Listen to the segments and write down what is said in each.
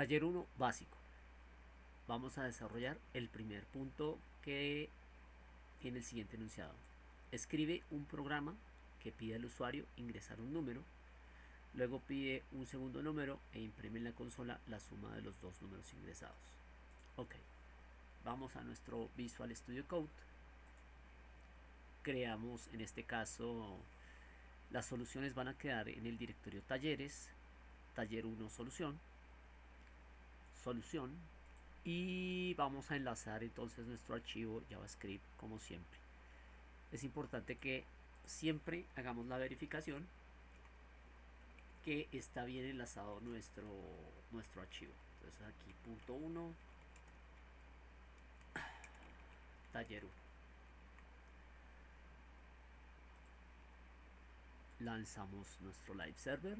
Taller 1 básico. Vamos a desarrollar el primer punto que tiene el siguiente enunciado. Escribe un programa que pide al usuario ingresar un número, luego pide un segundo número e imprime en la consola la suma de los dos números ingresados. Ok, vamos a nuestro Visual Studio Code. Creamos, en este caso, las soluciones van a quedar en el directorio talleres, taller 1 solución, solución, y vamos a enlazar entonces nuestro archivo JavaScript como siempre. Es importante que siempre hagamos la verificación que está bien enlazado nuestro archivo. Entonces aquí punto 1, taller 1. Lanzamos nuestro live server.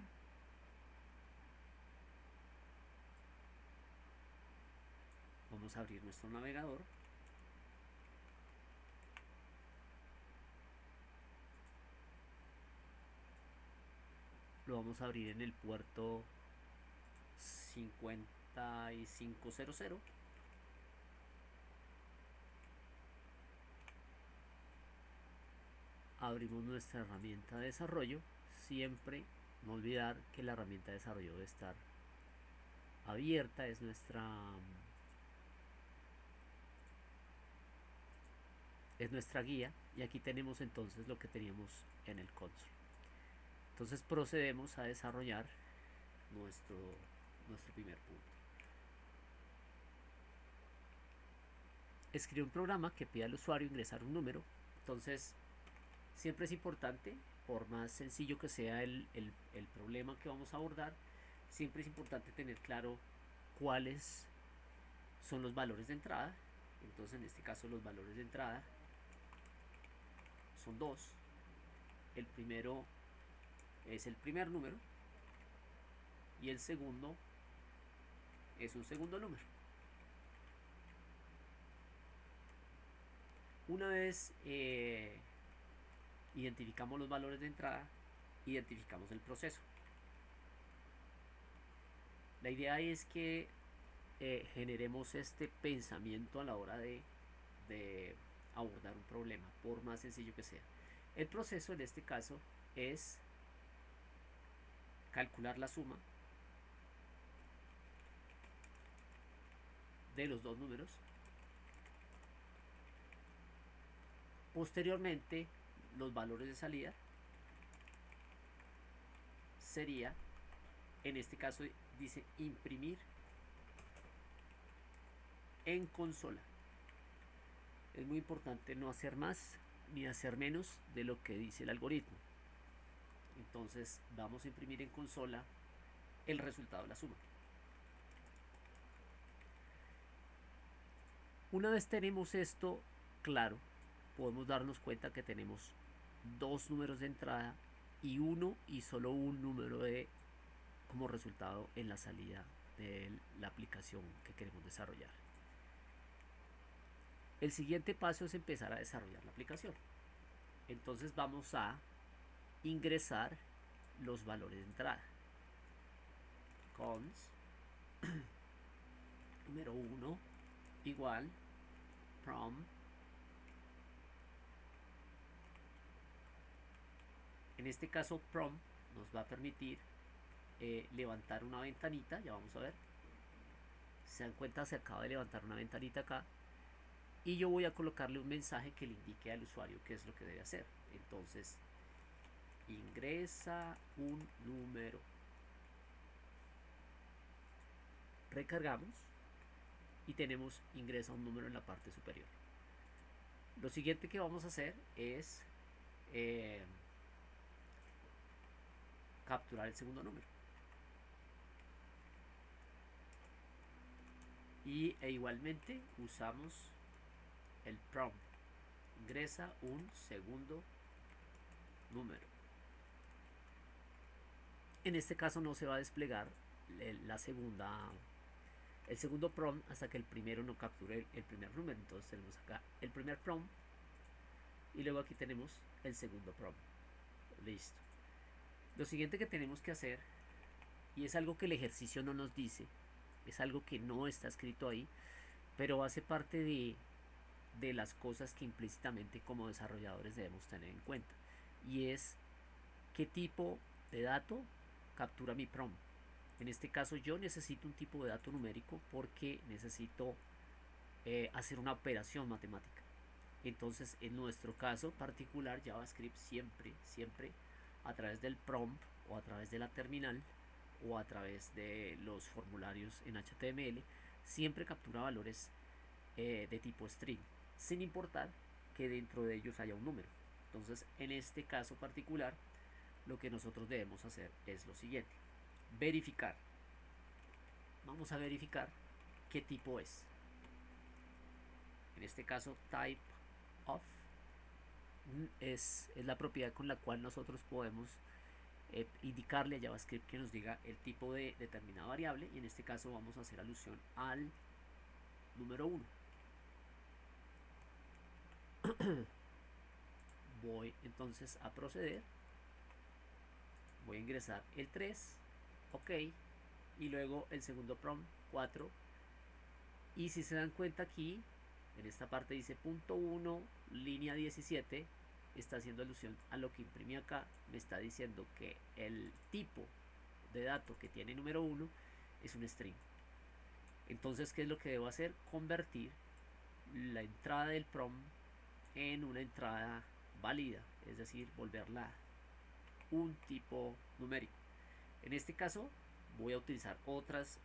Vamos a abrir nuestro navegador. Lo vamos a abrir en el puerto 5500. Abrimos nuestra herramienta de desarrollo. Siempre no olvidar que la herramienta de desarrollo debe estar abierta. Es nuestra guía, y aquí tenemos entonces lo que teníamos en el console. Entonces procedemos a desarrollar nuestro primer punto. Escribe un programa que pide al usuario ingresar un número. Entonces siempre es importante, por más sencillo que sea el problema que vamos a abordar, siempre es importante tener claro cuáles son los valores de entrada. Entonces en este caso los valores de entrada son dos. El primero es el primer número y el segundo es un segundo número. Una vez identificamos los valores de entrada, identificamos el proceso. La idea es que generemos este pensamiento a la hora de abordar un problema, por más sencillo que sea. El proceso en este caso es calcular la suma de los dos números. Posteriormente, los valores de salida sería, en este caso dice imprimir en consola. Es muy importante no hacer más ni hacer menos de lo que dice el algoritmo. Entonces vamos a imprimir en consola el resultado de la suma. Una vez tenemos esto claro, podemos darnos cuenta que tenemos dos números de entrada y uno y solo un número de como resultado en la salida de la aplicación que queremos desarrollar. El siguiente paso es empezar a desarrollar la aplicación. Entonces vamos a ingresar los valores de entrada. Cons número 1 igual prom. En este caso prom nos va a permitir levantar una ventanita. Ya vamos a ver. Se dan cuenta, se acaba de levantar una ventanita acá. Y yo voy a colocarle un mensaje que le indique al usuario qué es lo que debe hacer. Entonces, ingresa un número. Recargamos y tenemos ingresa un número en la parte superior. Lo siguiente que vamos a hacer es capturar el segundo número. Y igualmente usamos el prompt. Ingresa un segundo número. En este caso no se va a desplegar el segundo prompt hasta que el primero no capture el primer número. Entonces tenemos acá el primer prompt y luego aquí tenemos el segundo prompt. Listo. Lo siguiente que tenemos que hacer, y es algo que el ejercicio no nos dice, es algo que no está escrito ahí, pero hace parte de las cosas que implícitamente como desarrolladores debemos tener en cuenta. Y es qué tipo de dato captura mi prompt. En este caso yo necesito un tipo de dato numérico porque necesito hacer una operación matemática. Entonces en nuestro caso particular JavaScript siempre a través del prompt o a través de la terminal o a través de los formularios en HTML siempre captura valores de tipo string, sin importar que dentro de ellos haya un número. Entonces en este caso particular lo que nosotros debemos hacer es lo siguiente: verificar. Vamos a verificar qué tipo es. En este caso type of es la propiedad con la cual nosotros podemos indicarle a JavaScript que nos diga el tipo de determinada variable, y en este caso vamos a hacer alusión al número 1. Voy entonces a proceder, voy a ingresar el 3, ok, y luego el segundo prompt 4, y si se dan cuenta aquí en esta parte dice punto 1 línea 17, está haciendo alusión a lo que imprimí acá. Me está diciendo que el tipo de dato que tiene número 1 es un string. Entonces, ¿qué es lo que debo hacer? Convertir la entrada del prompt en una entrada válida, es decir, volverla un tipo numérico. En este caso voy a utilizar otras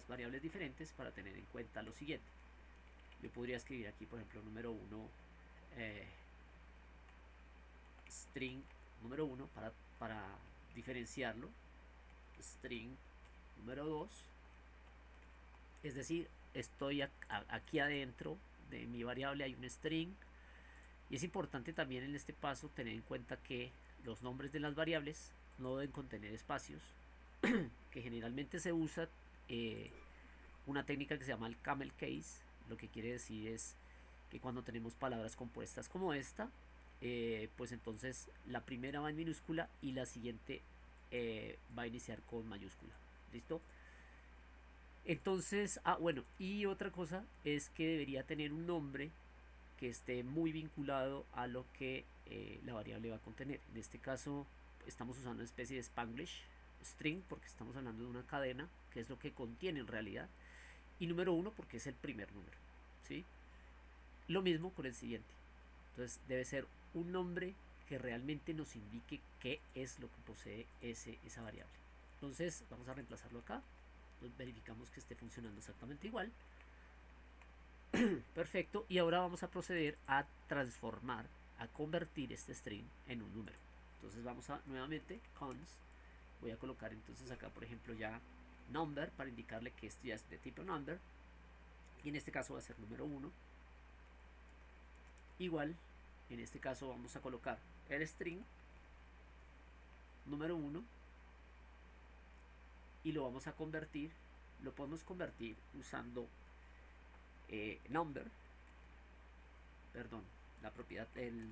variables diferentes para tener en cuenta lo siguiente. Yo podría escribir aquí, por ejemplo, número 1, string número 1 para diferenciarlo, string número 2, es decir, estoy aquí adentro de mi variable hay un string, y es importante también en este paso tener en cuenta que los nombres de las variables no deben contener espacios, que generalmente se usa una técnica que se llama el camel case. Lo que quiere decir es que cuando tenemos palabras compuestas como esta, pues entonces la primera va en minúscula y la siguiente va a iniciar con mayúscula. ¿Listo? Entonces, bueno, y otra cosa es que debería tener un nombre que esté muy vinculado a lo que la variable va a contener. En este caso estamos usando una especie de Spanglish string porque estamos hablando de una cadena, que es lo que contiene en realidad, y número 1 porque es el primer número, ¿sí? Lo mismo con el siguiente. Entonces debe ser un nombre que realmente nos indique qué es lo que posee esa variable. Entonces vamos a reemplazarlo acá. Entonces verificamos que esté funcionando exactamente igual. Perfecto. Y ahora vamos a proceder a transformar, a convertir este string en un número. Entonces vamos a nuevamente cons. Voy a colocar entonces acá, por ejemplo, ya number para indicarle que esto ya es de tipo number. Y en este caso va a ser número 1. Igual, en este caso vamos a colocar el string número 1 y lo vamos a convertir. Lo podemos convertir usando number, perdón, la propiedad del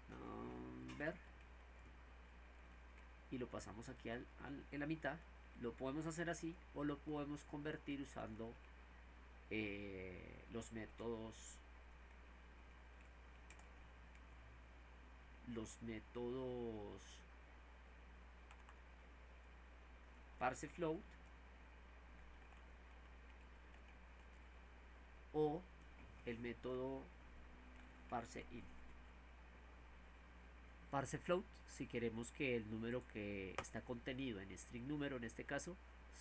number, y lo pasamos aquí en la mitad. Lo podemos hacer así o lo podemos convertir usando los métodos parse float o el método parse in. Parse float si queremos que el número que está contenido en string número, en este caso,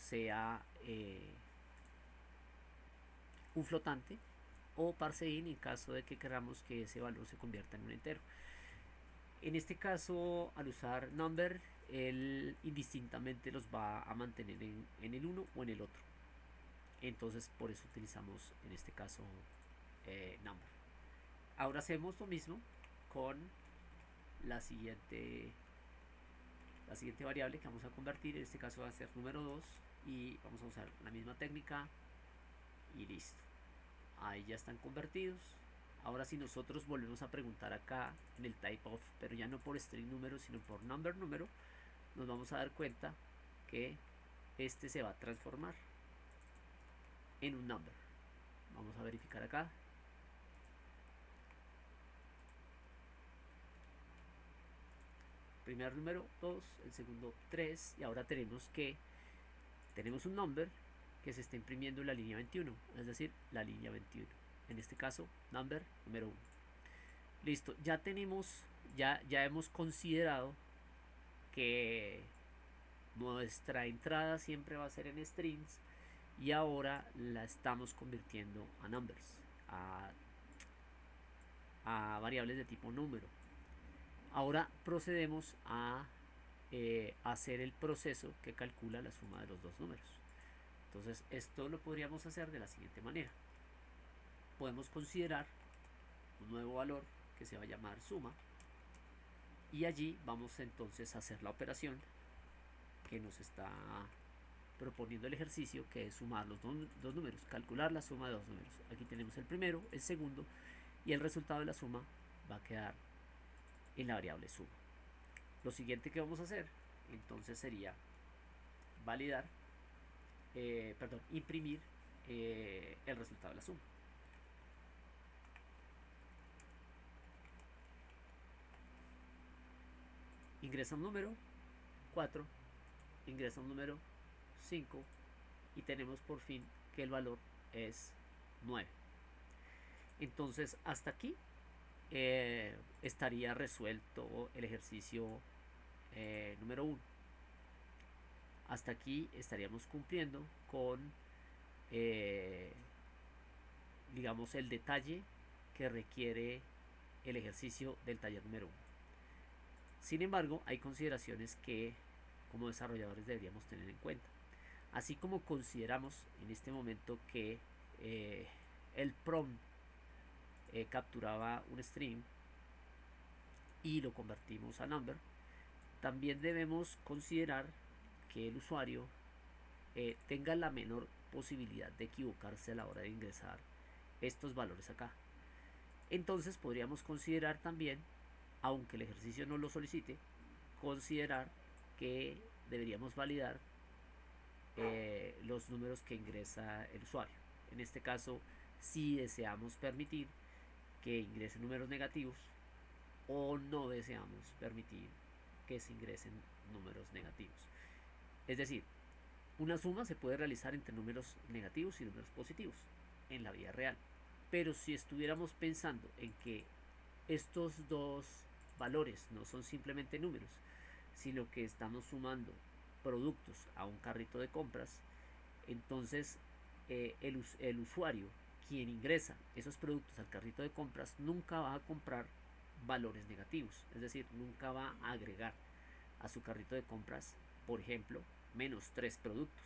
sea un flotante, o parse in en caso de que queramos que ese valor se convierta en un entero. En este caso, al usar number, él indistintamente los va a mantener en el uno o en el otro. Entonces por eso utilizamos en este caso number. Ahora hacemos lo mismo con la siguiente variable que vamos a convertir. En este caso va a ser número 2 y vamos a usar la misma técnica y listo. Ahí ya están convertidos. Ahora si nosotros volvemos a preguntar acá en el type of, pero ya no por string número sino por number número, nos vamos a dar cuenta que este se va a transformar en un number. Vamos a verificar acá. Primer número 2, el segundo 3, y ahora tenemos un number que se está imprimiendo en la línea 21, es decir, la línea 21. En este caso, number número 1. Listo, ya hemos considerado que nuestra entrada siempre va a ser en strings y ahora la estamos convirtiendo a numbers, a variables de tipo número. Ahora procedemos a hacer el proceso que calcula la suma de los dos números. Entonces esto lo podríamos hacer de la siguiente manera. Podemos considerar un nuevo valor que se va a llamar suma y allí vamos entonces a hacer la operación que nos está proponiendo el ejercicio, que es sumar los dos números, calcular la suma de dos números. Aquí tenemos el primero, el segundo, y el resultado de la suma va a quedar en la variable suma. Lo siguiente que vamos a hacer entonces sería validar, imprimir el resultado de la suma. Ingresa un número 4, ingresa un número 5 y tenemos por fin que el valor es 9. Entonces hasta aquí estaría resuelto el ejercicio número 1. Hasta aquí estaríamos cumpliendo con digamos el detalle que requiere el ejercicio del taller número 1. Sin embargo, hay consideraciones que como desarrolladores deberíamos tener en cuenta. Así como consideramos en este momento que el prompt capturaba un string y lo convertimos a number, también debemos considerar que el usuario tenga la menor posibilidad de equivocarse a la hora de ingresar estos valores acá. Entonces podríamos considerar también, aunque el ejercicio no lo solicite, considerar que deberíamos validar los números que ingresa el usuario. En este caso, si deseamos permitir que ingresen números negativos o no deseamos permitir que se ingresen números negativos. Es decir, una suma se puede realizar entre números negativos y números positivos en la vida real. Pero si estuviéramos pensando en que estos dos valores no son simplemente números, sino que estamos sumando productos a un carrito de compras, entonces el usuario, quien ingresa esos productos al carrito de compras, nunca va a comprar valores negativos, es decir, nunca va a agregar a su carrito de compras, por ejemplo, menos 3 productos.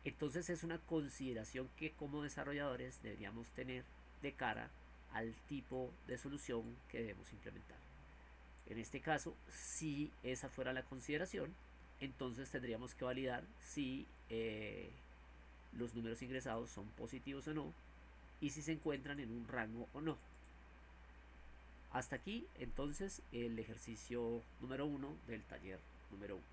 Entonces es una consideración que como desarrolladores deberíamos tener de cara al tipo de solución que debemos implementar. En este caso, si esa fuera la consideración, entonces tendríamos que validar si los números ingresados son positivos o no y si se encuentran en un rango o no. Hasta aquí entonces el ejercicio número 1 del taller número 1.